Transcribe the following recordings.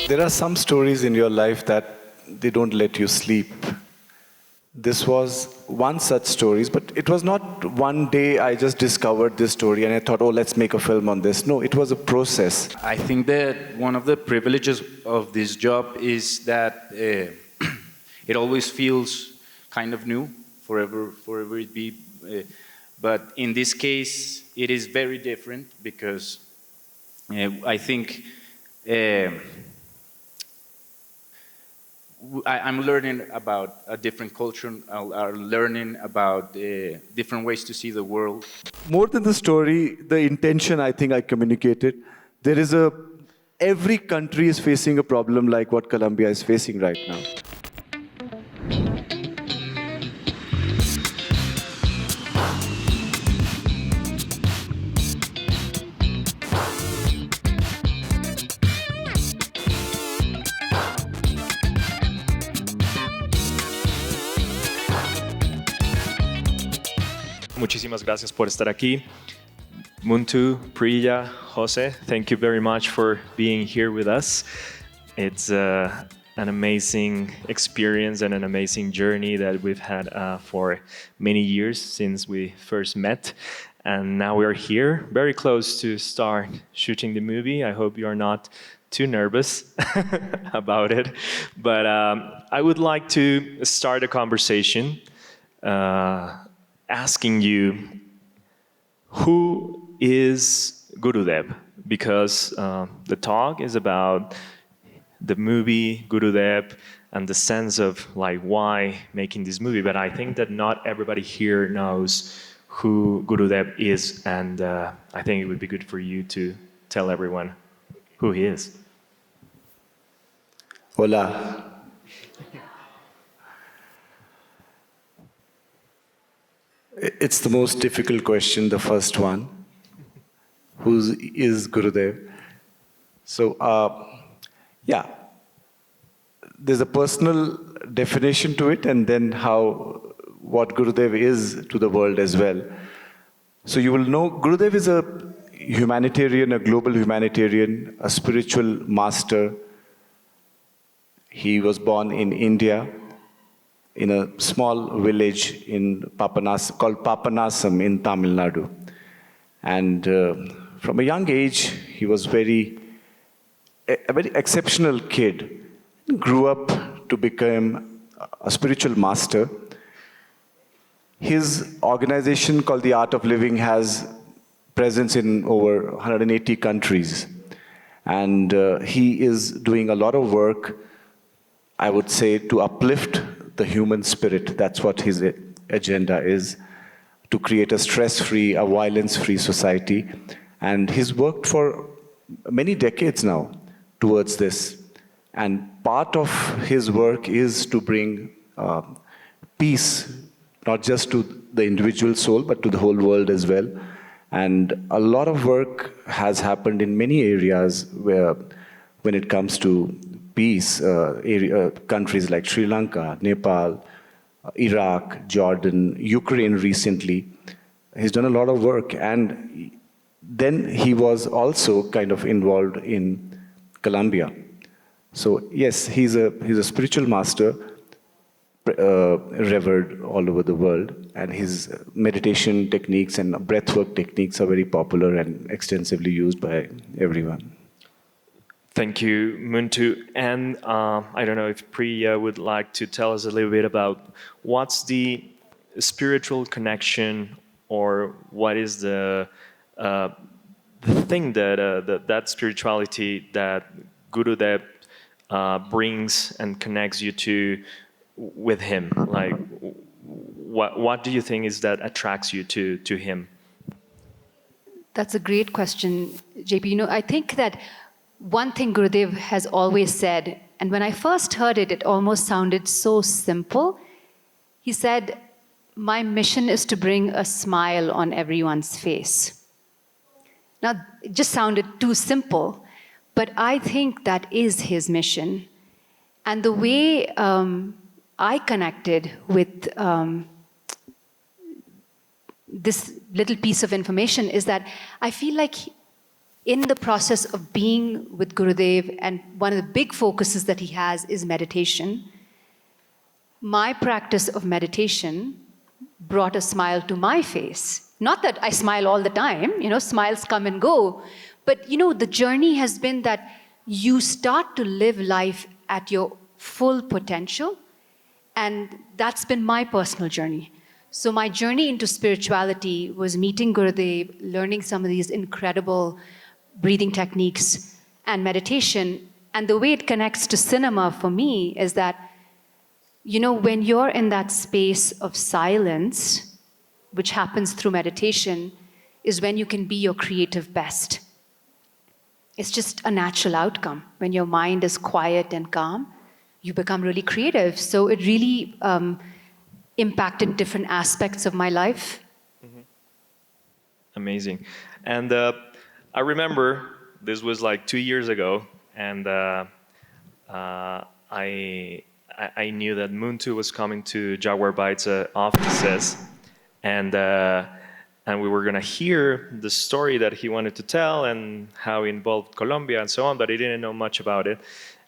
There are some stories in your life that they don't let you sleep. This was one such story, but it was not one day I just discovered this story and I thought, oh, let's make a film on this. No, it was a process. I think that one of the privileges of this job is that it always feels kind of new, forever it be. But in this case, it is very different because I think I'm learning about a different culture. I'm learning about different ways to see the world. More than the story, the intention I think I communicated. Every country is facing a problem like what Colombia is facing right now. Muchísimas gracias por estar aquí. Montoo, Priya, José, thank you very much for being here with us. It's an amazing experience and an amazing journey that we've had for many years since we first met. And now we're here, very close to start shooting the movie. I hope you are not too nervous about it. But I would like to start a conversation asking you, who is Gurudev? Because the talk is about the movie Gurudev and the sense of like why making this movie. But I think that not everybody here knows who Gurudev is, and I think it would be good for you to tell everyone who he is. Hola. It's the most difficult question, the first one. Who is Gurudev? So, yeah, there's a personal definition to it, and then what Gurudev is to the world as well. So you will know Gurudev is a humanitarian, a global humanitarian, a spiritual master. He was born in India, in a small village called Papanasam in Tamil Nadu. And from a young age, he was a very exceptional kid. He grew up to become a spiritual master. His organization called The Art of Living has presence in over 180 countries. And he is doing a lot of work, I would say, to uplift the human spirit. That's what his agenda is, to create a stress-free, a violence-free society. And he's worked for many decades now towards this. And part of his work is to bring peace, not just to the individual soul, but to the whole world as well. And a lot of work has happened in many areas when it comes to peace, countries like Sri Lanka, Nepal, Iraq, Jordan, Ukraine recently. He's done a lot of work, and then he was also kind of involved in Colombia. So yes, he's a spiritual master, revered all over the world, and his meditation techniques and breathwork techniques are very popular and extensively used by everyone. Thank you, Montoo. And I don't know if Priya would like to tell us a little bit about what's the spiritual connection, or what is the thing that spirituality that Gurudev brings and connects you with him. Like, what do you think is that attracts you to him? That's a great question, JP. You know, I think that one thing Gurudev has always said, and when I first heard it, it almost sounded so simple. He said, "My mission is to bring a smile on everyone's face." Now, it just sounded too simple, but I think that is his mission. And the way I connected with this little piece of information is that I feel like in the process of being with Gurudev, and one of the big focuses that he has is meditation, my practice of meditation brought a smile to my face. Not that I smile all the time, smiles come and go, but the journey has been that you start to live life at your full potential, and that's been my personal journey. So my journey into spirituality was meeting Gurudev, learning some of these incredible breathing techniques and meditation. And the way it connects to cinema for me is that, when you're in that space of silence, which happens through meditation, is when you can be your creative best. It's just a natural outcome. When your mind is quiet and calm, you become really creative. So it really impacted different aspects of my life. Mm-hmm. Amazing. And I remember this was like 2 years ago, and I knew that Montoo was coming to Jaguar Bytes offices, and we were gonna hear the story that he wanted to tell and how he involved Colombia and so on, but I didn't know much about it.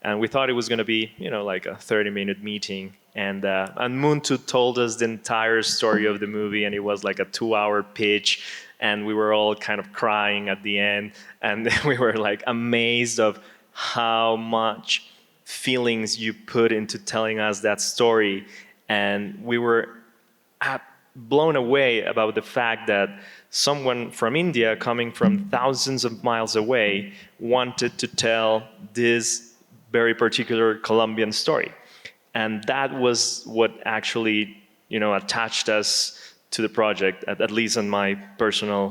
And we thought it was gonna be, like a 30-minute meeting. And Montoo told us the entire story of the movie, and it was like a 2-hour pitch, and we were all kind of crying at the end, and we were like amazed of how much feelings you put into telling us that story. And we were blown away about the fact that someone from India, coming from thousands of miles away, wanted to tell this very particular Colombian story. And that was what actually, attached us to the project, at least in my personal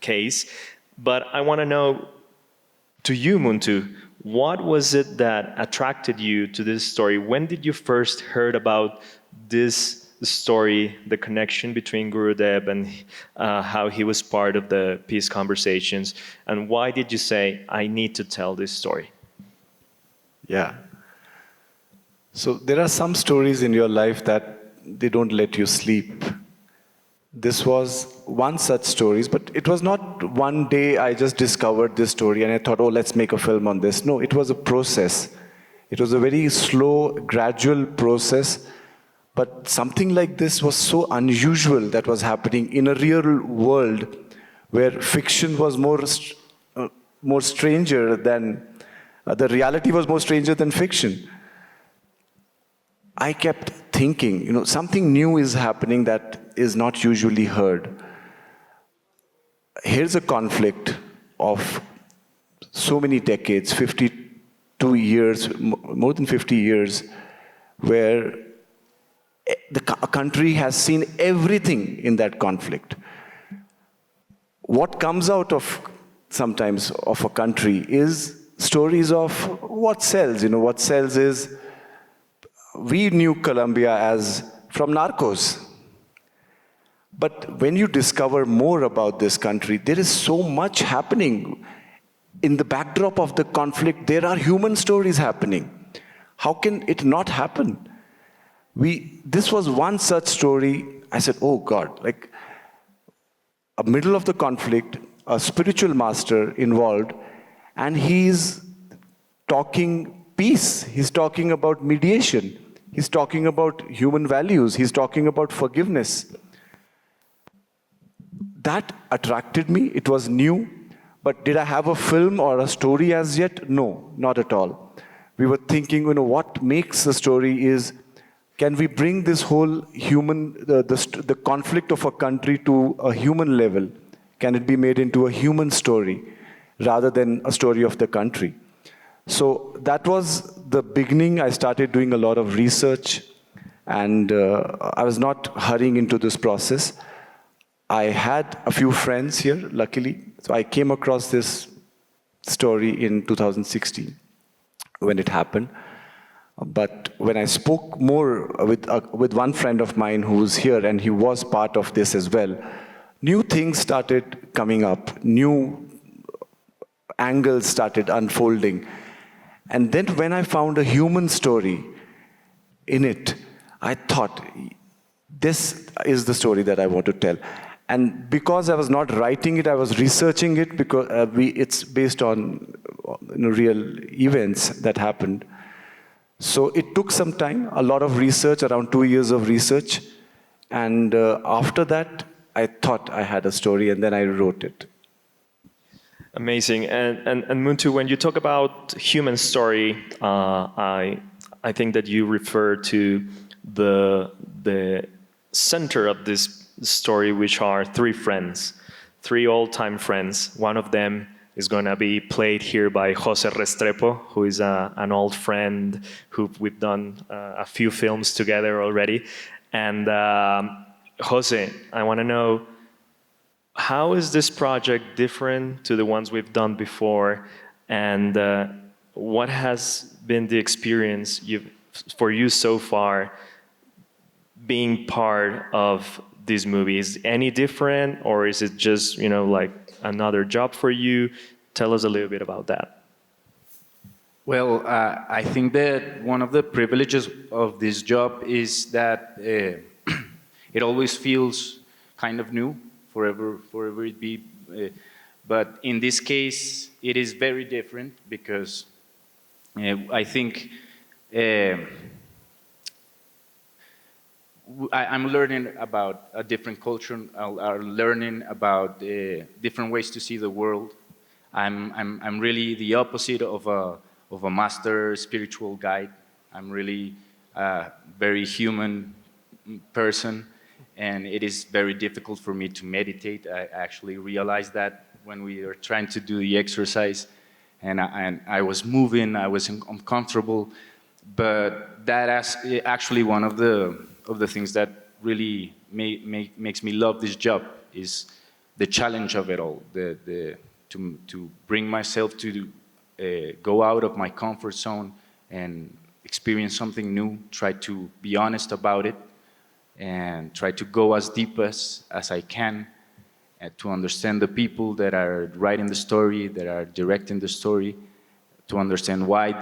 case. But I want to know, to you, Montoo, what was it that attracted you to this story? When did you first heard about this story, the connection between Gurudev and how he was part of the peace conversations? And why did you say, I need to tell this story? Yeah. So there are some stories in your life that they don't let you sleep. This was one such story, but it was not one day I just discovered this story and I thought, let's make a film on this. No, it was a process. It was a very slow, gradual process, but something like this was so unusual that was happening in a real world where fiction was more stranger than, the reality was more stranger than fiction. I kept thinking, something new is happening that is not usually heard. Here's a conflict of so many decades, 52 years, more than 50 years, where a country has seen everything in that conflict. What comes out of sometimes of a country is stories of what sells. What sells is, we knew Colombia as from Narcos. But when you discover more about this country, there is so much happening. In the backdrop of the conflict, there are human stories happening. How can it not happen? This was one such story. I said, oh God, like a middle of the conflict, a spiritual master involved, and he's talking peace. He's talking about mediation. He's talking about human values. He's talking about forgiveness. That attracted me. It was new. But did I have a film or a story as yet? No, not at all. We were thinking, what makes a story is, can we bring this whole human, the conflict of a country to a human level? Can it be made into a human story rather than a story of the country? So that was the beginning. I started doing a lot of research, and I was not hurrying into this process. I had a few friends here, luckily. So I came across this story in 2016 when it happened. But when I spoke more with one friend of mine who's here, and he was part of this as well, new things started coming up, new angles started unfolding. And then when I found a human story in it, I thought, this is the story that I want to tell. And because I was not writing it, I was researching it because it's based on real events that happened. So it took some time, a lot of research, around 2 years of research. And after that, I thought I had a story, and then I wrote it. Amazing. And Montoo, when you talk about human story, I think that you refer to the center of this story, which are three friends, three old-time friends. One of them is going to be played here by José Restrepo, who is an old friend who we've done a few films together already. And José, I want to know, how is this project different to the ones we've done before? And what has been the experience for you so far being part of these movies? Any different, or is it just, like another job for you? Tell us a little bit about that. Well, I think that one of the privileges of this job is that it always feels kind of new, forever it be. But in this case, it is very different because I think I'm learning about a different culture. I'm learning about different ways to see the world. I'm really the opposite of a master spiritual guide. I'm really a very human person, and it is very difficult for me to meditate. I actually realized that when we were trying to do the exercise, and I was moving, I was uncomfortable, but that is actually one of the things that really makes me love this job, is the challenge of it all, to bring myself to go out of my comfort zone and experience something new, try to be honest about it, and try to go as deep as I can to understand the people that are writing the story, that are directing the story, to understand why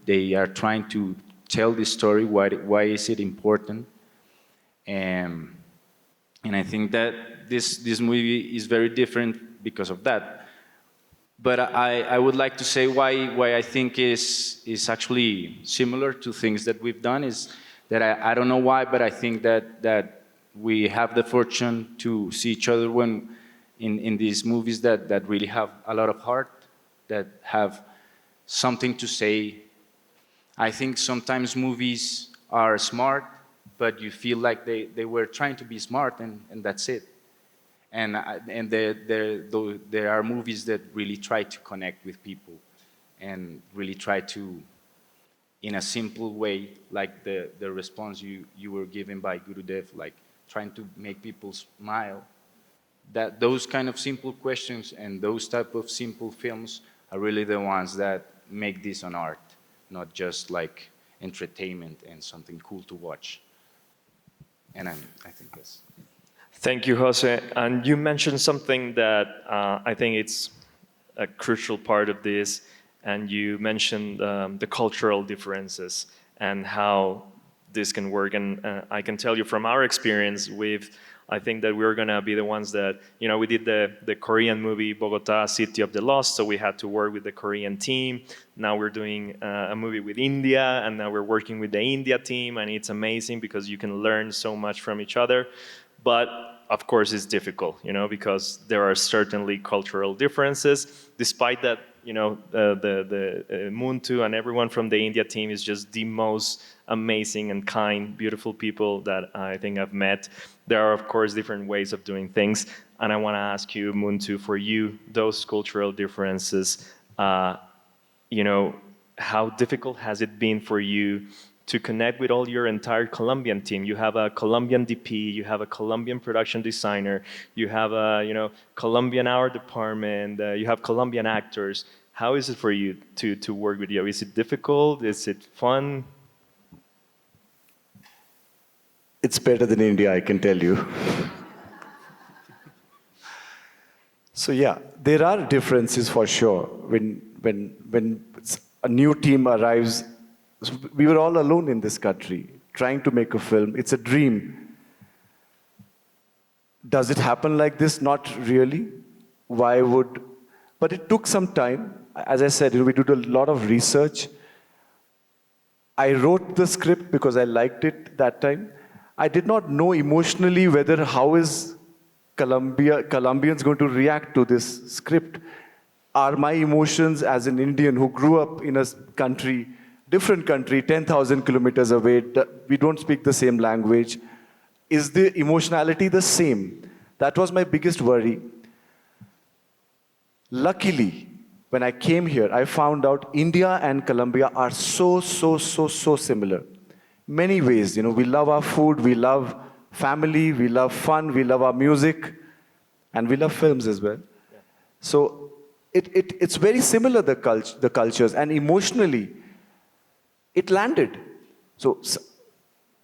they are trying to tell this story, why is it important. And I think that this movie is very different because of that. But I would like to say why I think is actually similar to things that we've done is that I don't know why, but I think that we have the fortune to see each other when in these movies that really have a lot of heart, that have something to say. I think sometimes movies are smart, but you feel like they were trying to be smart, and that's it. And there are movies that really try to connect with people and really try to, in a simple way, like the response you were given by Gurudev, like trying to make people smile. That those kind of simple questions and those type of simple films are really the ones that make this an art, not just like entertainment and something cool to watch. And I think that's... Thank you, Jose. And you mentioned something that I think it's a crucial part of this, and you mentioned the cultural differences and how this can work. And I can tell you from our experience, I think that we're gonna be the ones that, we did the Korean movie, Bogotá, City of the Lost, so we had to work with the Korean team. Now we're doing a movie with India, and now we're working with the India team, and it's amazing because you can learn so much from each other. But of course, it's difficult, because there are certainly cultural differences. Despite that, the Montoo and everyone from the India team is just the most amazing and kind, beautiful people that I think I've met. There are, of course, different ways of doing things. And I want to ask you, Montoo, for you, those cultural differences, how difficult has it been for you to connect with all your entire Colombian team? You have a Colombian DP, you have a Colombian production designer, you have a Colombian art department, you have Colombian actors. How is it for you to work with you? Is it difficult? Is it fun? It's better than India, I can tell you. So yeah, there are differences for sure. When a new team arrives, we were all alone in this country, trying to make a film. It's a dream. does it happen like this? Not really. Why would? But it took some time. As I said, we did a lot of research. I wrote the script because I liked it that time. I did not know emotionally whether how is Colombians going to react to this script. Are my emotions as an Indian who grew up in a country, different country, 10,000 kilometers away, we don't speak the same language, is the emotionality the same? That was my biggest worry. Luckily, when I came here, I found out India and Colombia are so similar. Many ways, we love our food, we love family, we love fun, we love our music, and we love films as well. Yeah. So it's very similar, the cultures, and emotionally, it landed. So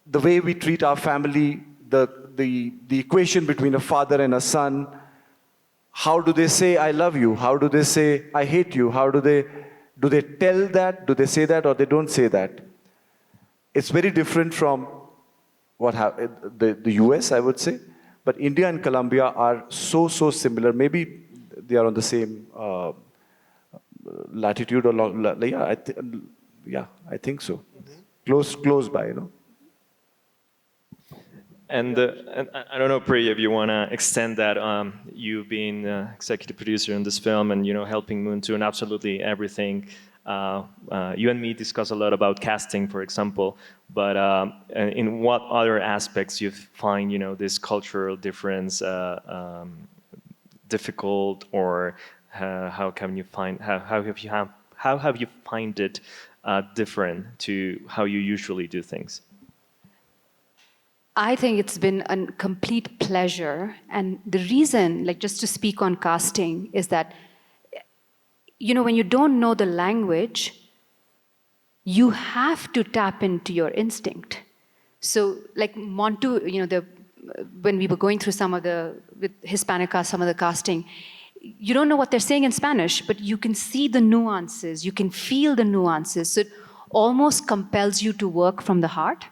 the way we treat our family, the equation between a father and a son, how do they say I love you? How do they say I hate you? Do they tell that? Do they say that, or they don't say that? It's very different from the US, I would say. But India and Colombia are so similar. Maybe they are on the same latitude or I think so. Mm-hmm. Close by, And I don't know, Priya, if you want to extend that. You've been executive producer in this film, and helping Montoo and absolutely everything. You and me discuss a lot about casting, for example. But in what other aspects you find this cultural difference difficult, or how have you find it different to how you usually do things? I think it's been a complete pleasure. And the reason, just to speak on casting, is that, when you don't know the language, you have to tap into your instinct. So, Montoo, when we were going through with Hispanic cast, some of the casting, you don't know what they're saying in Spanish, but you can see the nuances, you can feel the nuances. So it almost compels you to work from the heart.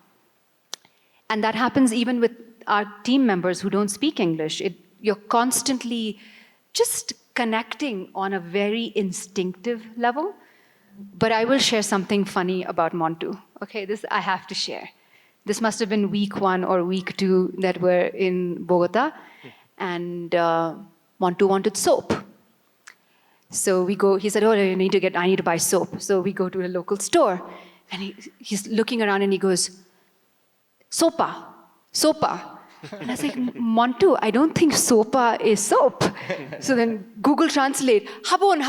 And that happens even with our team members who don't speak English. You're constantly just connecting on a very instinctive level. But I will share something funny about Montoo. Okay, this I have to share. This must have been week 1 or week 2 that we're in Bogotá. And Montoo wanted soap. So we go, he said, I need to buy soap. So we go to a local store. And he's looking around and he goes, sopa. And I was like, Montoo, I don't think sopa is soap. So then Google Translate, habon.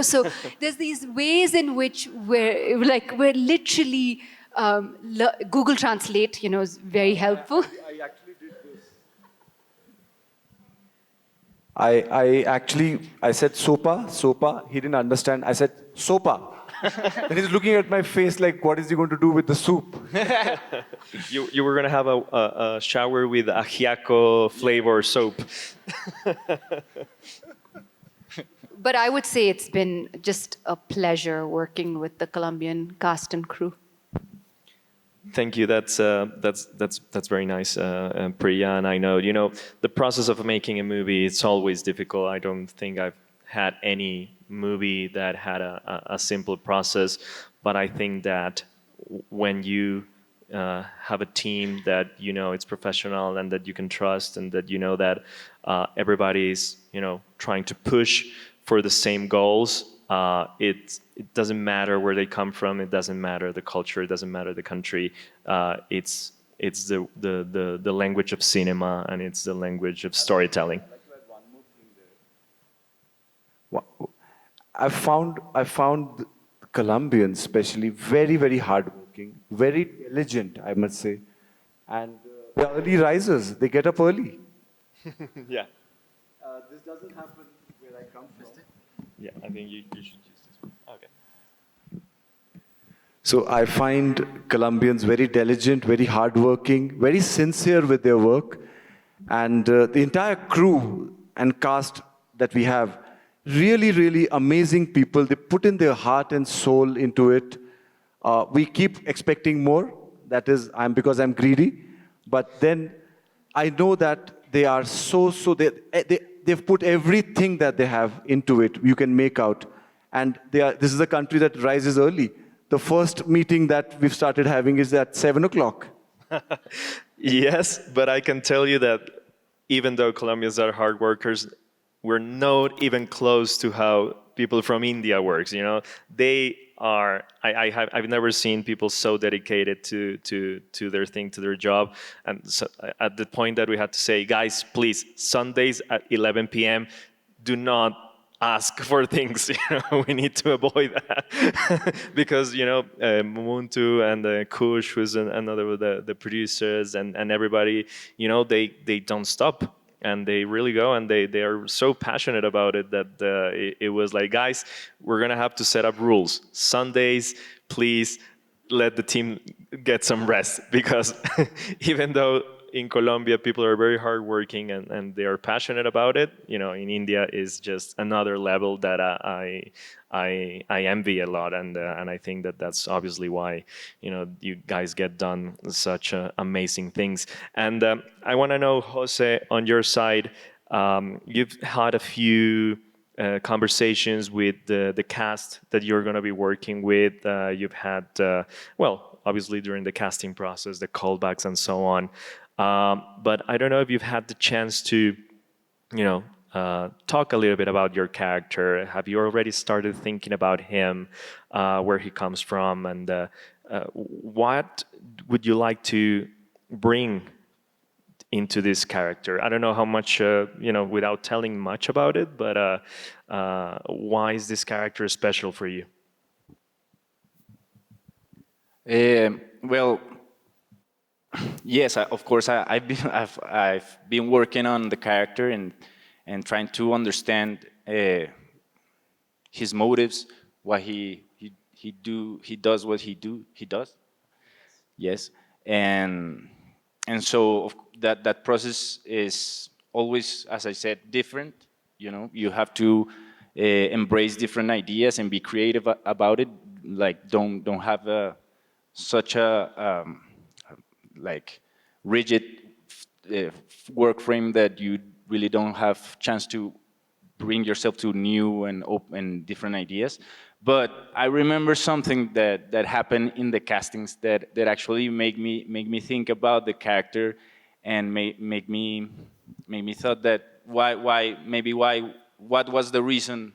So there's these ways in which we're literally, Google Translate, is very helpful. I actually did this. I said sopa. He didn't understand. I said sopa. And he's looking at my face like, what is he going to do with the soup? You were going to have a shower with ajiaco flavor soap. But I would say it's been just a pleasure working with the Colombian cast and crew. Thank you. That's very nice, Priya. And I know, the process of making a movie, it's always difficult. I don't think I've had any movie that had a simple process, but I think that when you have a team that it's professional and that you can trust, and that that everybody's trying to push for the same goals, it doesn't matter where they come from, it doesn't matter the culture, it doesn't matter the country. It's the language of cinema, and it's the language of storytelling. I found Colombians especially very hardworking, very diligent, I must say, and they're early risers. They get up early. Yeah. This doesn't happen where I come from. Yeah, I think you should use this one. Okay. So I find Colombians very diligent, very hardworking, very sincere with their work, and the entire crew and cast that we have. Really amazing people. They put in their heart and soul into it. We keep expecting more. That is, because I'm greedy. But then I know that they are they've put everything that they have into it. You can make out, and this is a country that rises early. The first meeting that we've started having is at 7:00. Yes, but I can tell you that even though Colombians are hard workers, we're not even close to how people from India works. You know, they are. I've never seen people so dedicated to their thing, to their job, and so at the point that we had to say, guys, please, Sundays at 11 p.m. do not ask for things. You know, we need to avoid that because Montoo and Kush, who's another of the producers, and everybody, you know, they don't stop. And they really go, and they are so passionate about it that it was like, guys, we're gonna have to set up rules. Sundays, please let the team get some rest, because even though in Colombia people are very hardworking and they are passionate about it, you know, in India is just another level that I envy a lot, and I think that that's obviously why, you know, you guys get done such amazing things. And I want to know, Jose, on your side, you've had a few conversations with the cast that you're going to be working with. You've had, well, obviously during the casting process, the callbacks and so on. But I don't know if you've had the chance to, you know, talk a little bit about your character. Have you already started thinking about him, where he comes from, and what would you like to bring into this character? I don't know how much, you know, without telling much about it, but why is this character special for you? Well, yes, of course. I've been working on the character and trying to understand his motives, why he does what he does. Yes, and so that process is always, as I said, different. You know, you have to embrace different ideas and be creative about it. Like, don't have such a like rigid work frame that you really don't have chance to bring yourself to new and open different ideas. But I remember something that happened in the castings that actually make me think about the character, and make me thought that what was the reason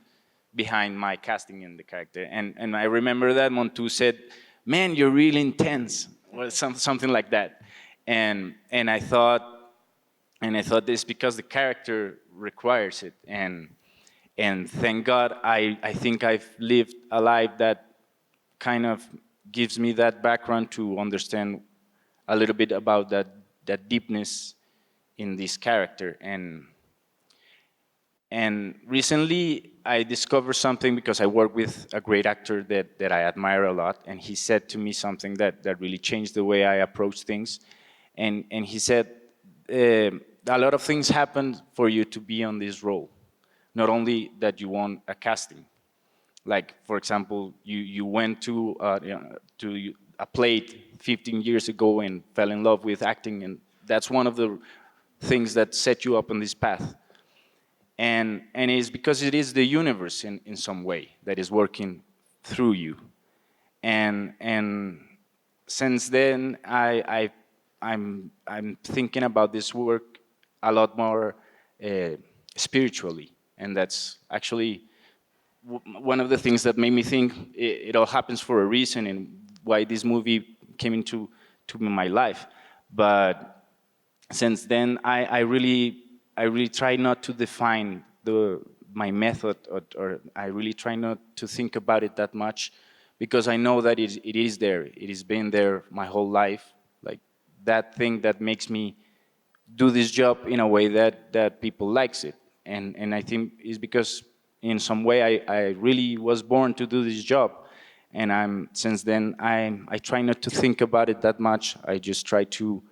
behind my casting in the character. And I remember that Montoo said, "Man, you're really intense," or something like that. And I thought this because the character requires it. And thank God, I think I've lived a life that kind of gives me that background to understand a little bit about that deepness in this character. And recently I discovered something, because I work with a great actor that I admire a lot, and he said to me something that really changed the way I approach things. And he said, a lot of things happened for you to be on this role. Not only that you won a casting, like, for example, you went to a play 15 years ago and fell in love with acting, and that's one of the things that set you up on this path. And it's because it is the universe in some way that is working through you. And since then, I'm thinking about this work a lot more spiritually. And that's actually one of the things that made me think it all happens for a reason, and why this movie came into my life. But since then, I really try not to define my method, or I really try not to think about it that much, because I know that it is there. It has been there my whole life. Like, that thing that makes me do this job in a way that people likes it. And I think it's because in some way I really was born to do this job. And since then I try not to think about it that much. I just try to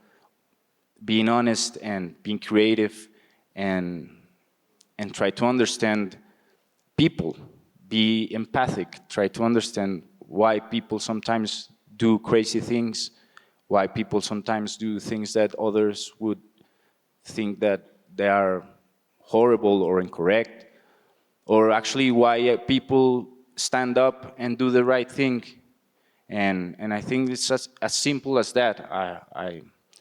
being honest and being creative, and try to understand people, be empathic, try to understand why people sometimes do crazy things, why people sometimes do things that others would think that they are horrible or incorrect, or actually why people stand up and do the right thing. And I think it's just as simple as that.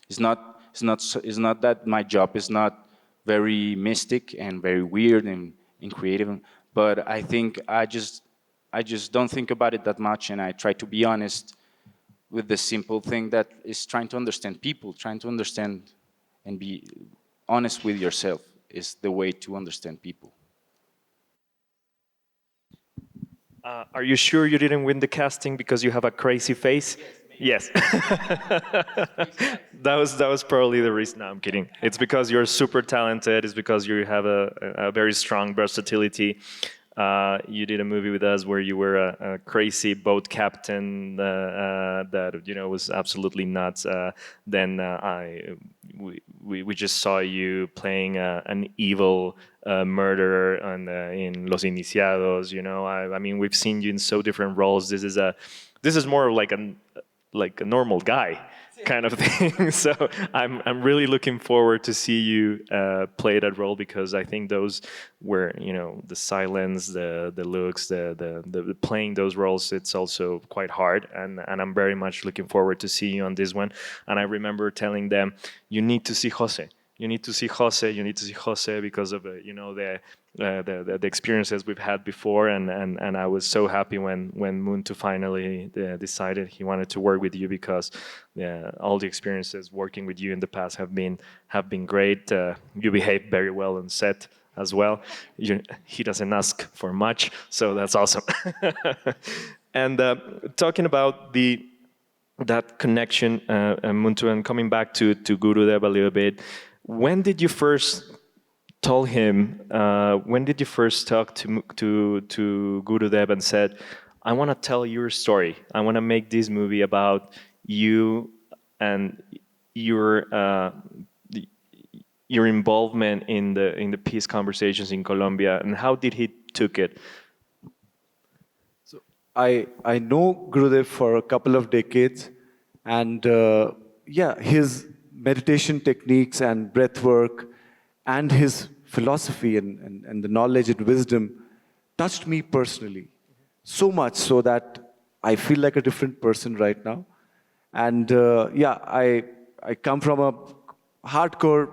It's not that my job is not very mystic and very weird and creative, but I think I just don't think about it that much, and I try to be honest with the simple thing that is trying to understand people, trying to understand and be honest with yourself is the way to understand people. Are you sure you didn't win the casting because you have a crazy face? Yes. that was probably the reason. No, I'm kidding. It's because you're super talented. It's because you have a very strong versatility. You did a movie with us where you were a crazy boat captain that was absolutely nuts. Then we just saw you playing an evil murderer in Los Iniciados. I mean, we've seen you in so different roles. This is more like a normal guy kind of thing. So I'm really looking forward to see you play that role, because I think those were the silence, the looks, the playing those roles. It's also quite hard, and I'm very much looking forward to see you on this one. And I remember telling them, you need to see Jose. You need to see Jose. You need to see Jose because of the experiences we've had before, and I was so happy when Montoo finally decided he wanted to work with you, because all the experiences working with you in the past have been great. You behave very well on set as well. He doesn't ask for much, so that's awesome. And talking about that connection, Montoo, and coming back to Gurudev a little bit, when did you first told him, when did you first talk to Gurudev and said, I want to tell your story. I want to make this movie about you and your involvement in the peace conversations in Colombia, and how did he took it? So I know Gurudev for a couple of decades, and his meditation techniques and breath work and his philosophy and the knowledge and wisdom touched me personally, so much so that I feel like a different person right now. And I come from a hardcore,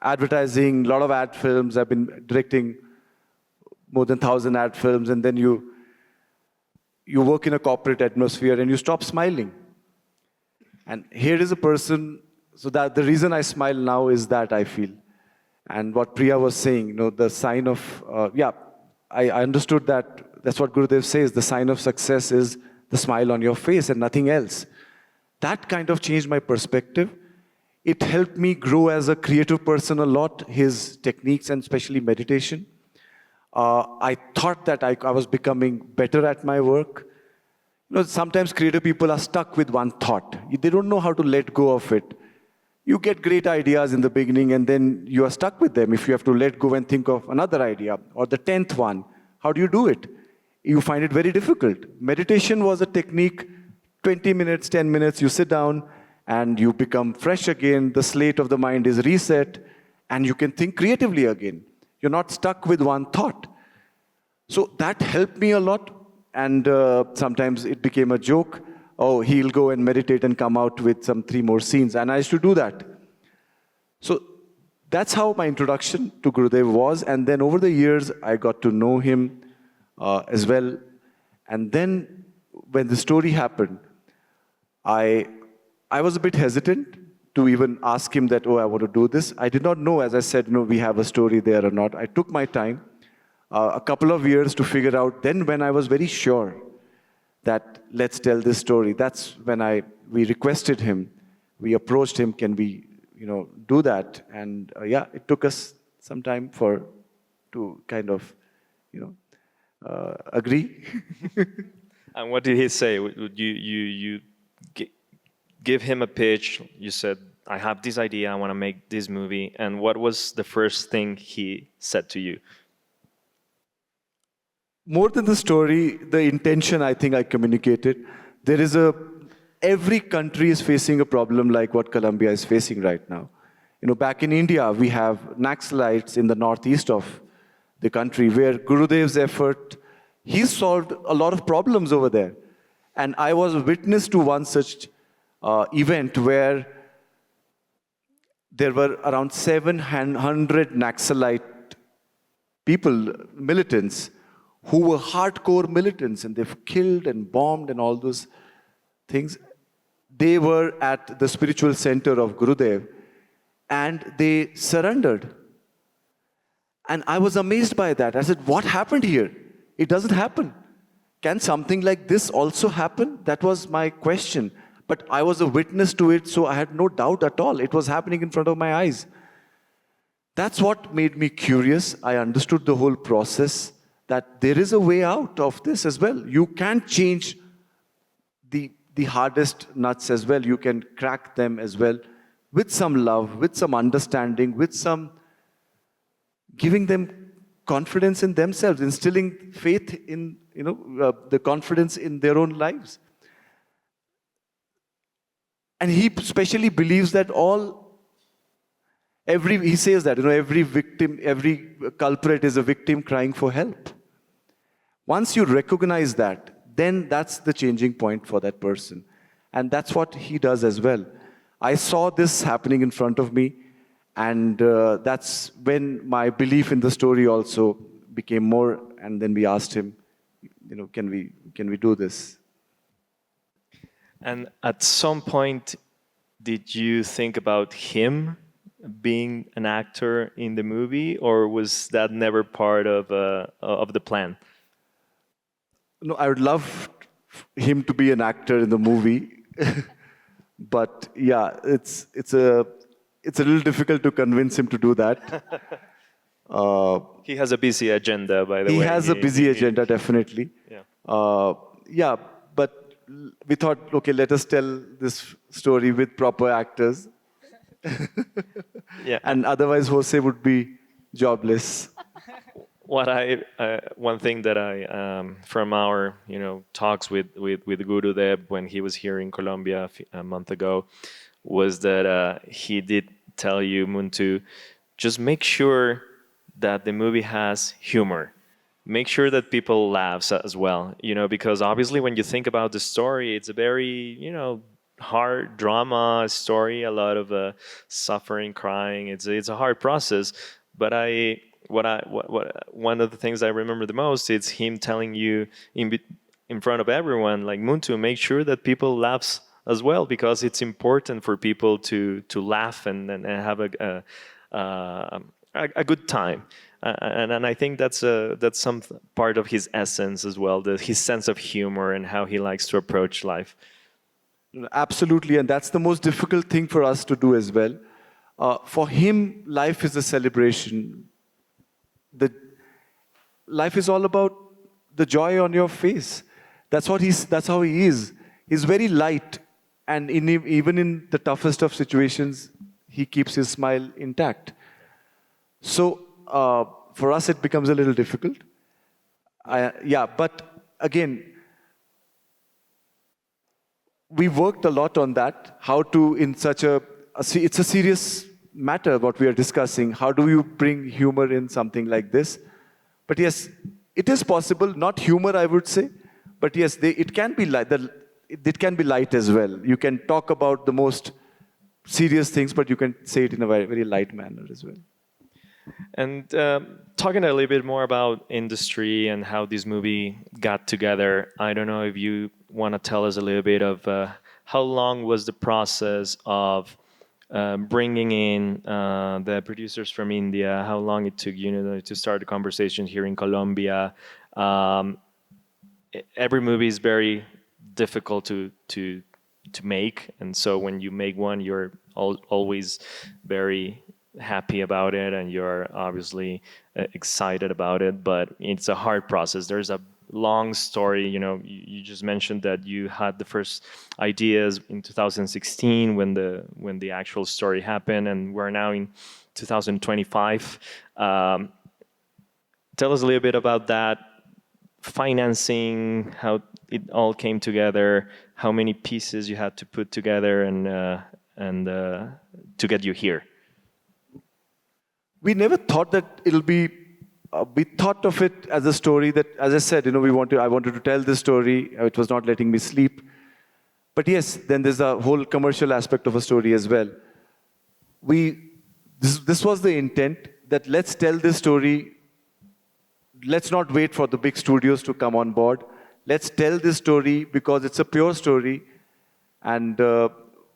advertising, a lot of ad films. I've been directing more than 1,000 ad films, and then you work in a corporate atmosphere and you stop smiling. And here is a person, so that the reason I smile now is that I feel. And what Priya was saying, the sign of, I understood that that's what Gurudev says, the sign of success is the smile on your face and nothing else. That kind of changed my perspective. It helped me grow as a creative person a lot, his techniques and especially meditation. I thought that I was becoming better at my work. Sometimes creative people are stuck with one thought. They don't know how to let go of it. You get great ideas in the beginning and then you are stuck with them. If you have to let go and think of another idea or the 10th one, how do you do it? You find it very difficult. Meditation was a technique, 20 minutes, 10 minutes, you sit down and you become fresh again. The slate of the mind is reset and you can think creatively again. You're not stuck with one thought. So that helped me a lot, and sometimes it became a joke. Oh, he'll go and meditate and come out with some 3 more scenes. And I used to do that. So that's how my introduction to Gurudev was. And then over the years, I got to know him as well. And then when the story happened, I was a bit hesitant to even ask him that, I want to do this. I did not know, as I said, we have a story there or not. I took my time, a couple of years to figure out. Then when I was very sure that let's tell this story, that's when we requested him, we approached him, can we do that? And it took us some time to kind of agree. And what did he say? You give him a pitch, you said, I have this idea, I want to make this movie, and what was the first thing he said to you? More than the story, the intention I think I communicated. Every country is facing a problem like what Colombia is facing right now. Back in India, we have Naxalites in the northeast of the country where Gurudev's effort, he solved a lot of problems over there. And I was a witness to one such event where there were around 700 Naxalite people, militants, who were hardcore militants, and they've killed and bombed and all those things. They were at the spiritual center of Gurudev, and they surrendered. And I was amazed by that. I said, what happened here? It doesn't happen. Can something like this also happen? That was my question. But I was a witness to it, so I had no doubt at all. It was happening in front of my eyes. That's what made me curious. I understood the whole process, that there is a way out of this as well. You can change the hardest nuts as well. You can crack them as well with some love, with some understanding, with some giving them confidence in themselves, instilling faith in, the confidence in their own lives. And he especially believes that he says that, every victim, every culprit is a victim crying for help. Once you recognize that, then that's the changing point for that person. And that's what he does as well. I saw this happening in front of me, and that's when my belief in the story also became more, and then we asked him, can we do this? And at some point, did you think about him being an actor in the movie, or was that never part of the plan? No, I would love him to be an actor in the movie, but yeah, it's a little difficult to convince him to do that. He has a busy agenda, by the way. He has a busy agenda, definitely. Yeah. But we thought, okay, let us tell this story with proper actors. Yeah. And otherwise, Jose would be jobless. One thing that I from our talks with Gurudev when he was here in Colombia a month ago was that he did tell you, Montoo, just make sure that the movie has humor. Make sure that people laugh as well, because obviously when you think about the story, it's a very hard drama story, a lot of suffering, crying. It's a hard process, but one of the things I remember the most is him telling you in front of everyone, like, Montoo, make sure that people laughs as well, because it's important for people to laugh and have a good time. And I think that's some part of his essence as well, his sense of humor and how he likes to approach life. Absolutely, and that's the most difficult thing for us to do as well. For him, life is a celebration. Life is all about the joy on your face. That's how he is. He's very light, and even in the toughest of situations, he keeps his smile intact. So for us, it becomes a little difficult. But again, we worked a lot on that. How to, in such it's a serious matter what we are discussing. How do you bring humor in something like this? But yes, it is possible. Not humor, I would say, but yes, it can be light. It can be light as well. You can talk about the most serious things, but you can say it in a very, very light manner as well. And talking a little bit more about industry and how this movie got together, I don't know if you want to tell us a little bit of how long was the process of bringing in the producers from India, how long it took to start the conversation here in Colombia. Every movie is very difficult to make, and so when you make one, you're always very happy about it, and you're obviously excited about it, but it's a hard process. There's a long story. You just mentioned that you had the first ideas in 2016 when the actual story happened, and we're now in 2025. Tell us a little bit about that, financing, how it all came together, how many pieces you had to put together, and to get you here. we never thought that it'll be. We thought of it as a story that, as I said, I wanted to tell this story. It was not letting me sleep. But yes, then there's a whole commercial aspect of a story as well. This was the intent, that let's tell this story. Let's not wait for the big studios to come on board. Let's tell this story because it's a pure story, and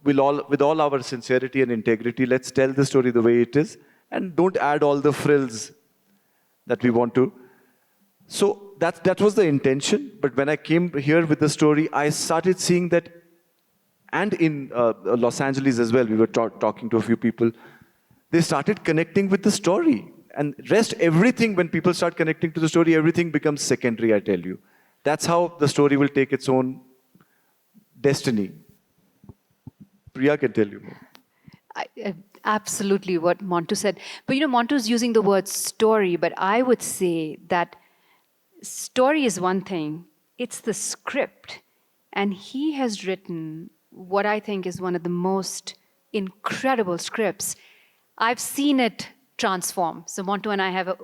with all our sincerity and integrity, let's tell the story the way it is, and don't add all the frills that we want to. So that was the intention. But when I came here with the story, I started seeing that, and in Los Angeles as well, we were talking to a few people. They started connecting with the story. And everything, when people start connecting to the story, everything becomes secondary, I tell you. That's how the story will take its own destiny. Priya can tell you more. Absolutely what Montoo said. But Montoo's using the word story, but I would say that story is one thing, it's the script. And he has written what I think is one of the most incredible scripts. I've seen it transform. So Montoo and I have a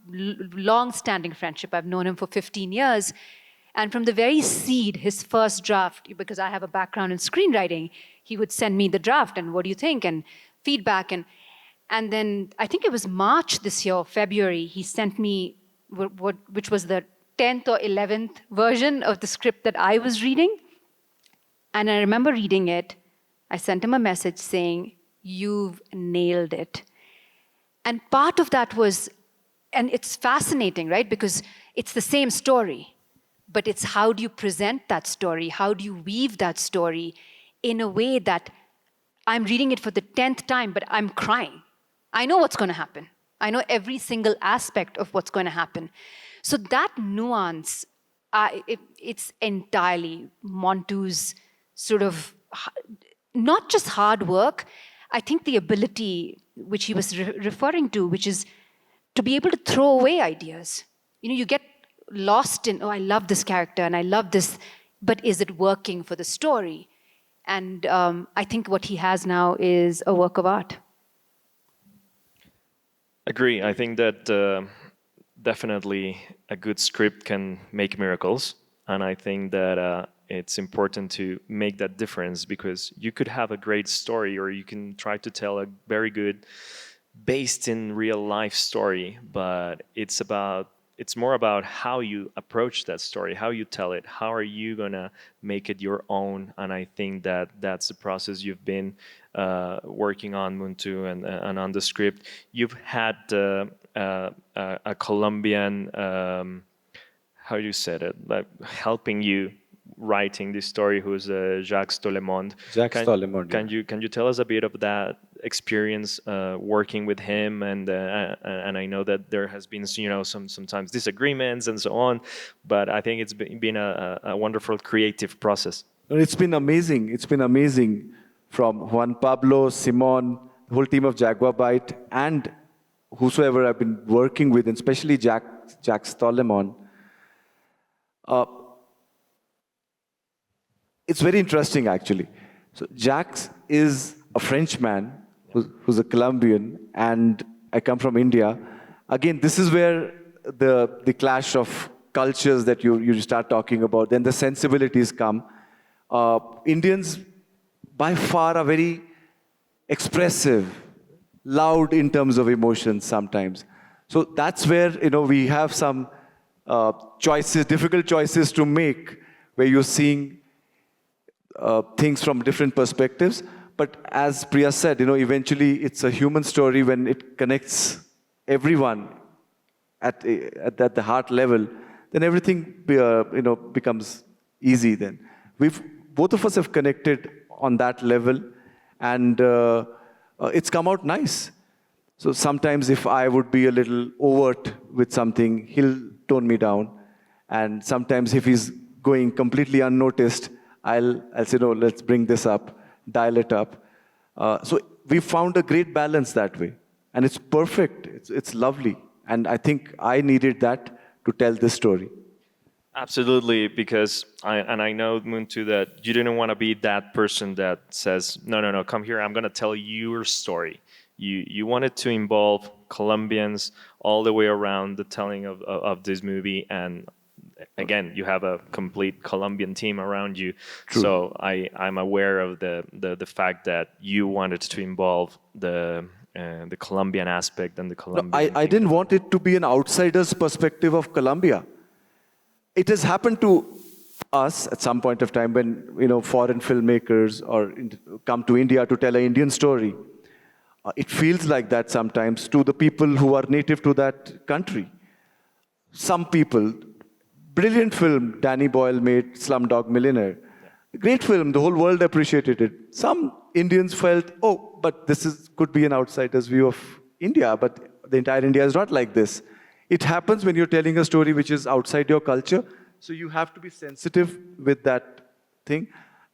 long-standing friendship. I've known him for 15 years. And from the very seed, his first draft, because I have a background in screenwriting, he would send me the draft and what do you think and feedback. And then I think it was March this year, February, he sent me which was the 10th or 11th version of the script that I was reading. And I remember reading it. I sent him a message saying, "You've nailed it." And part of that was, and it's fascinating, right? Because it's the same story, but it's how do you present that story? How do you weave that story in a way that I'm reading it for the 10th time, but I'm crying. I know what's going to happen. I know every single aspect of what's going to happen. So that nuance, it's entirely Montoo's sort of, not just hard work, I think the ability which he was referring to, which is to be able to throw away ideas. You get lost in, I love this character and I love this, but is it working for the story? And I think what he has now is a work of art. Agree. I think that definitely a good script can make miracles. And I think that it's important to make that difference, because you could have a great story, or you can try to tell a very good, based in real life story, but it's more about how you approach that story, how you tell it, how are you gonna make it your own. And I think that that's the process you've been working on, Montoo, and on the script. You've had a Colombian, how do you say it, like helping you writing this story, who's Jacques Tolemond. Can you tell us a bit of that experience working with him? And I know that there has been sometimes disagreements and so on, but I think it's been a wonderful creative process. It's been amazing. It's been amazing, from Juan Pablo, Simon, the whole team of Jaguar Byte, and whosoever I've been working with, and especially Jacques Tolemond. It's very interesting, actually. So Jacques is a Frenchman who's a Colombian, and I come from India. Again, this is where the clash of cultures that you start talking about, then the sensibilities come. Indians, by far, are very expressive, loud in terms of emotions sometimes. So that's where we have some choices, difficult choices to make, where you're seeing things from different perspectives. But as Priya said, eventually it's a human story. When it connects everyone at the heart level, then everything becomes easy. Then both of us have connected on that level, and it's come out nice. So sometimes if I would be a little overt with something, he'll tone me down, and sometimes if he's going completely unnoticed, I'll say, no, let's bring this up, dial it up. So we found a great balance that way. And it's perfect. It's lovely. And I think I needed that to tell this story. Absolutely, because I know, Montoo, that you didn't want to be that person that says, no, come here, I'm going to tell your story. you wanted to involve Colombians all the way around the telling of this movie, and again, you have a complete Colombian team around you. True. So I'm aware of the fact that you wanted to involve the Colombian aspect and the No, Colombian. I didn't want it to be an outsider's perspective of Colombia. It has happened to us at some point of time when foreign filmmakers come to India to tell an Indian story. It feels like that sometimes to the people who are native to that country. Some people, brilliant film, Danny Boyle made Slumdog Millionaire. Great film, the whole world appreciated it. Some Indians felt, oh, but could be an outsider's view of India, but the entire India is not like this. It happens when you're telling a story which is outside your culture, so you have to be sensitive with that thing.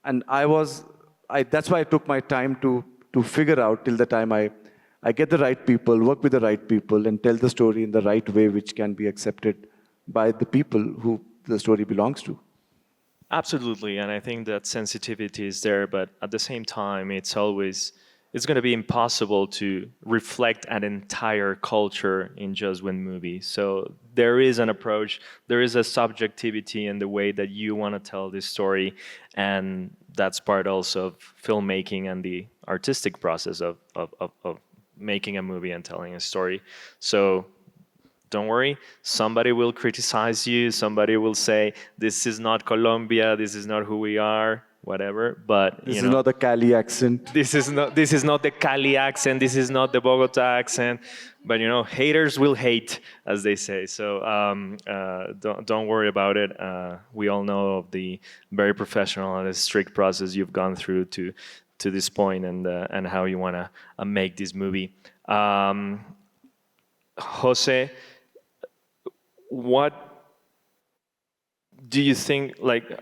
And that's why I took my time to figure out till the time I get the right people, work with the right people, and tell the story in the right way, which can be accepted by the people who the story belongs to. Absolutely, and I think that sensitivity is there, but at the same time, it's going to be impossible to reflect an entire culture in just one movie. So there is an approach, there is a subjectivity in the way that you want to tell this story, and that's part also of filmmaking and the artistic process of making a movie and telling a story. So don't worry, somebody will criticize you, somebody will say, this is not Colombia, this is not who we are, whatever, but This is not the Cali accent. This is not the Cali accent, this is not the Bogotá accent, but haters will hate, as they say. So don't worry about it. We all know of the very professional and strict process you've gone through to this point, and how you want to make this movie. Jose, what do you think,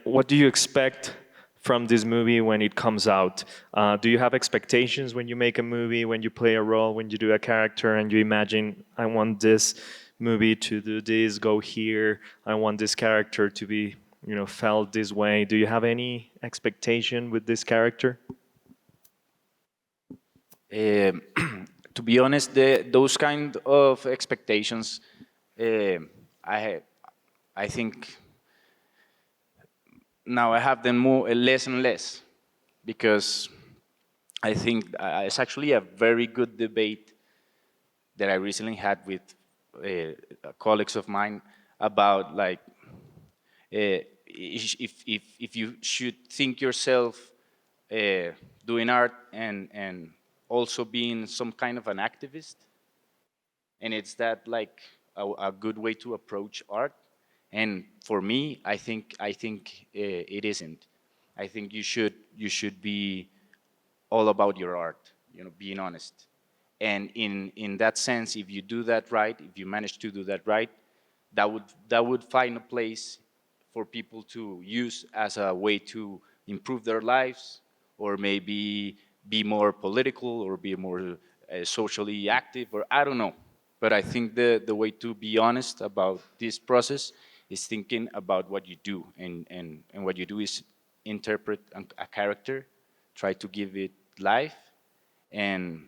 what do you expect from this movie when it comes out? Do you have expectations when you make a movie, when you play a role, when you do a character, and you imagine, I want this movie to do this, go here, I want this character to be, felt this way? Do you have any expectation with this character? To be honest, those kind of expectations, I think now I have them less and less, because I think it's actually a very good debate that I recently had with colleagues of mine about if you should think yourself doing art and also being some kind of an activist, and it's that a good way to approach art. And for me, I think it isn't. I think you should be all about your art, being honest. And in that sense, if you do that right, if you manage to do that right, that would find a place for people to use as a way to improve their lives, or maybe be more political, or be more socially active, or I don't know. But I think the way to be honest about this process is thinking about what you do, and what you do is interpret a character, try to give it life, and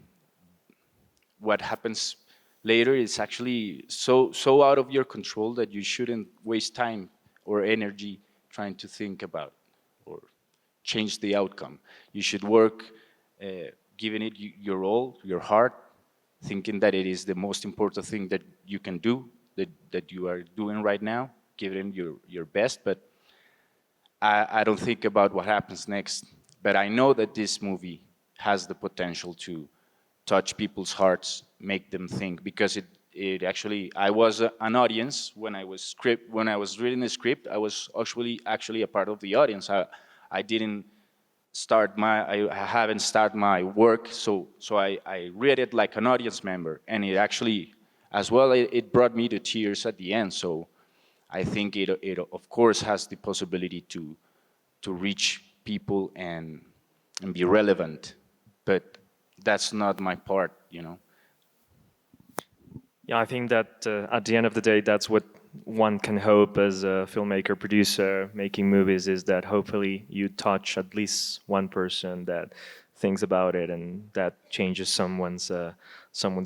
what happens later is actually so out of your control that you shouldn't waste time or energy trying to think about or change the outcome. You should work giving it your all, your heart, thinking that it is the most important thing that you can do, that you are doing right now, giving your best. But I don't think about what happens next. But I know that this movie has the potential to touch people's hearts, make them think, because it actually, I was an audience when I was reading the script. I was actually a part of the audience. I haven't started my work, so I read it like an audience member, and it actually, as well, it brought me to tears at the end. So I think it of course has the possibility to reach people and be relevant, but that's not my part, Yeah, I think that at the end of the day, that's what one can hope as a filmmaker, producer, making movies, is that hopefully you touch at least one person that thinks about it, and that changes someone's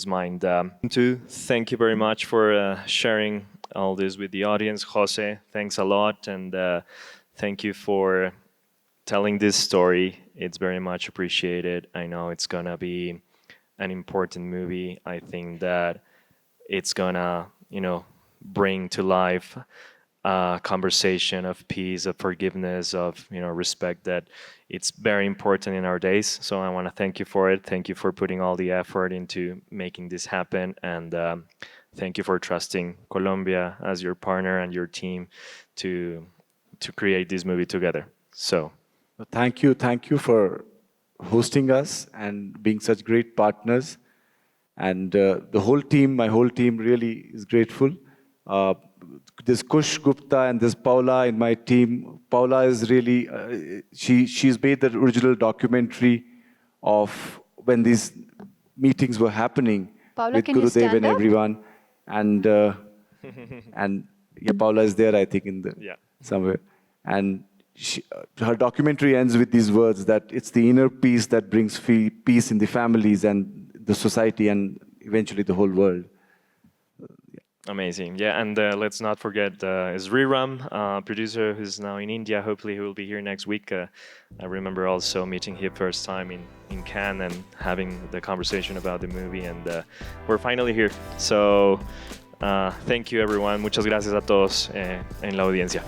mind. Thank you very much for sharing all this with the audience. Jose, thanks a lot, and thank you for telling this story. It's very much appreciated. I know it's gonna be an important movie. I think that it's gonna, bring to life a conversation of peace, of forgiveness, of respect that it's very important in our days. So I want to thank you for it. Thank you for putting all the effort into making this happen, and thank you for trusting Colombia as your partner and your team to create this movie together. So Thank you for hosting us and being such great partners. And the whole team, my whole team really is grateful. This Kush Gupta and this Paula in my team. Paula is really, she's made the original documentary of when these meetings were happening Paula, with can you Gurudev stand and up? everyone. And and yeah, Paula is there, I think, somewhere. And her documentary ends with these words that it's the inner peace that brings peace in the families and the society and eventually the whole world. amazing. Yeah, and let's not forget Sriram, producer who's now in India. Hopefully he will be here next week. I remember also meeting him first time in Cannes and having the conversation about the movie, and we're finally here. So thank you everyone. Muchas gracias a todos en la audiencia.